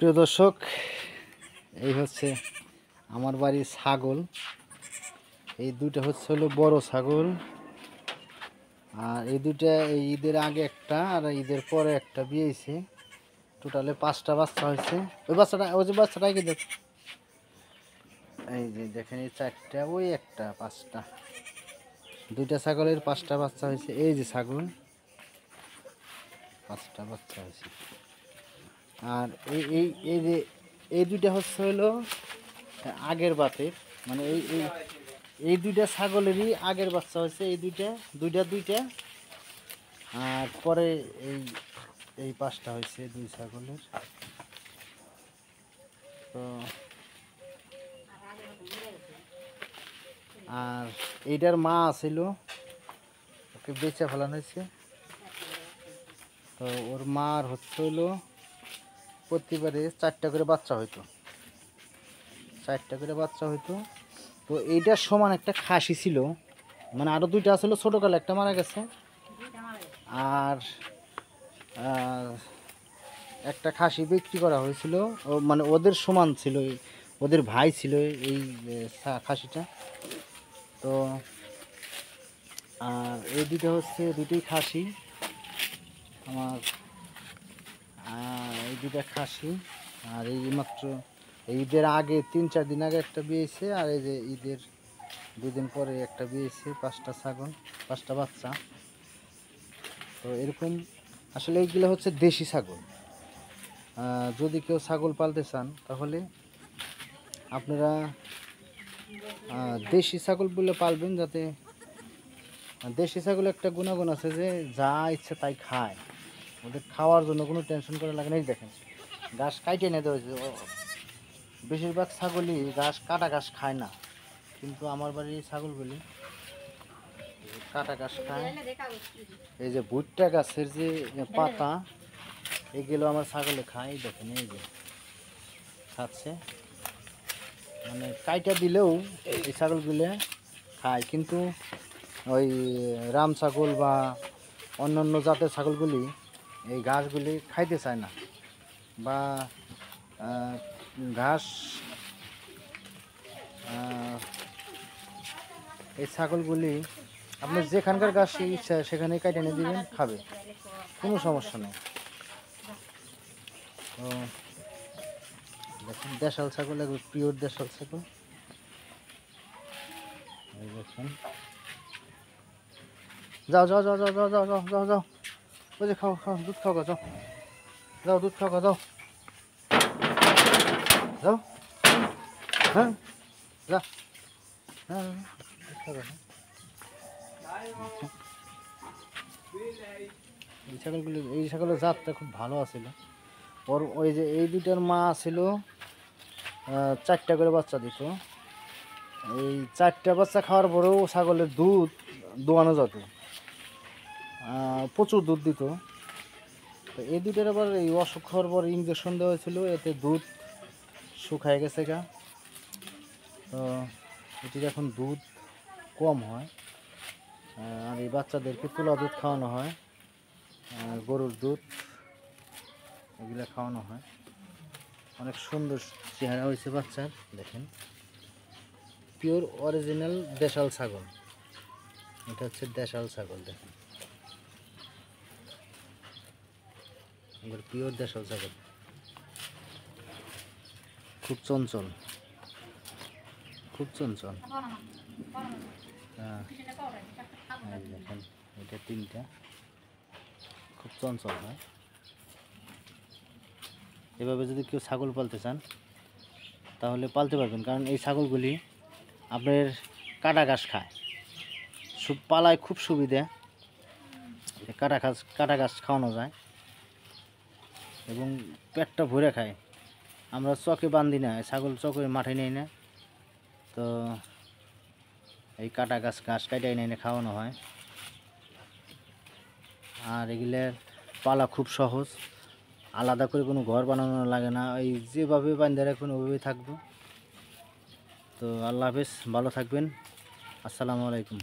প্রিয় দর্শক, এই হচ্ছে আমার বাড়ির ছাগল। এই দুইটা হলো বড় ছাগল, আর এই দুইটা এই ঈদের আগে একটা আর ঈদের পরে একটা বিয়েছে। টোটালে 5টা বাচ্চা হয়েছে। ওই যে বাচ্চাটাই কি দেখ, এই যে দেখেন, এই 4টা, ওই একটা, 5টা। দুইটা ছাগলের 5টা বাচ্চা হয়েছে। এই যে ছাগল, 5টা বাচ্চা হয়েছে। আর এই এই এই যে এই দুইটা হলো আগের বাতের, মানে এই এই এই দুইটা ছাগলেরই আগের বাচ্চা হয়েছে। এই দুইটা আর পরে এই এই 5টা হয়েছে দুই ছাগলের। তো আর এইটার মা ছিল, ওকে বেচে ফেলানো হয়েছে। তো ওর মার হলো প্রতিবারে 4টা করে বাচ্চা হইতো, 4টা করে বাচ্চা হইতো। তো এইটার সমান একটা খাসি ছিল, মানে আরও দুইটা আসলে ছোটোকালে একটা মারা গেছে, আর একটা খাসি বিক্রি করা হয়েছিল। মানে ওদের সমান ছিল, ওদের ভাই ছিল এই খাসিটা। তো আর এই দুটো হচ্ছে দুটোই খাসি আমার, এই দুটা খাসি। আর এই মাত্র ঈদের আগে 3-4 দিন আগে একটা বিয়েছে, আর এই যে ঈদের 2 দিন পরে একটা বিয়েছে। 5টা ছাগল, 5টা বাচ্চা। তো এরকম আসলে এইগুলো হচ্ছে দেশি ছাগল। যদি কেউ ছাগল পালতে চান তাহলে আপনারা দেশি ছাগল বলে পালবেন, যাতে দেশি ছাগল একটা গুণাগুণ আছে যে যা ইচ্ছে তাই খায়। ওদের খাওয়ার জন্য কোনো টেনশন করা লাগে না। এই দেখেন, ঘাস কাইটে নিয়ে দেওয়া হয়েছে। বেশিরভাগ ছাগলই কাটা ঘাস খায় না, কিন্তু আমার বাড়ির ছাগলগুলি কাটা ঘাস খায়। এই যে ভুট্টা গাছের যে পাতা, এগুলো আমার ছাগলে খায়। দেখেন, এই যে খাচ্ছে, মানে কাইটা দিলেও এই ছাগলগুলো খায়। কিন্তু ওই রাম ছাগল বা অন্যান্য জাতের ছাগলগুলি এই ঘাসগুলি খাইতে চায় না, বা ঘাস এই ছাগলগুলি আপনার যেখানকার ঘাস ইচ্ছা সেখানে কাটে এনে দিবেন, খাবে, কোনো সমস্যা নেই। তো দেখুন, দেশাল ছাগল, একবার পিওর দেশাল ছাগল। এই দেখুন, যাও যাও যাও যাও যাও যাও যাও যাও যাও, ওই যে খাও খাও, দুধ খাও, যাও যাও, দুধ খাও, যাও যাও, হ্যাঁ যা, হ্যাঁ দুধ খাও। এই ছাগলের জাতটা খুব ভালো আছিল। ওর ওই যে এই দুইটার মা ছিল, 4টা করে বাচ্চা দিত। এই 4টা বাচ্চা খাওয়ার পরেও ছাগলের দুধ দোয়ানো যেত, প্রচুর দুধ দিত। তো এই দুইটার আবার এই অসুখ হওয়ার পর ইঞ্জেকশন দেওয়া হয়েছিল, এতে দুধ শুকায় গেছে গা। তো এটির এখন দুধ কম হয়। আর এই বাচ্চাদেরকে তুলা দুধ খাওয়ানো হয়, গরুর দুধ, এগুলো খাওয়ানো হয়। অনেক সুন্দর চেহারা হয়েছে বাচ্চার, দেখেন, পিওর অরিজিনাল দেশাল ছাগল। এটা হচ্ছে দেশাল ছাগল, দেখেন, পিওর দেশাল ছাগল, খুব চঞ্চল, খুব চঞ্চল। হ্যাঁ, দেখেন, এটা 3টা, খুব চঞ্চল হয়। এভাবে যদি কেউ ছাগল পালতে চান তাহলে পালতে পারবেন, কারণ এই ছাগলগুলি আপনার কাটা ঘাস খায়, পালায় খুব সুবিধা। কাটা ঘাস খাওয়ানো যায় এবং পেটটা ভরে খায়। আমরা চকে বান্ধি না, ছাগল চকে মাঠে নেই না, তো এই কাটা ঘাস কাটাই এনে খাওয়ানো হয়। আর এগুলোর পালা খুব সহজ, আলাদা করে কোনো ঘর বানানো লাগে না, এই যেভাবে বান্ধে রাখবেন ওইভাবেই থাকবো। তো আল্লাহ হাফেজ, ভালো থাকবেন, আসসালামু আলাইকুম।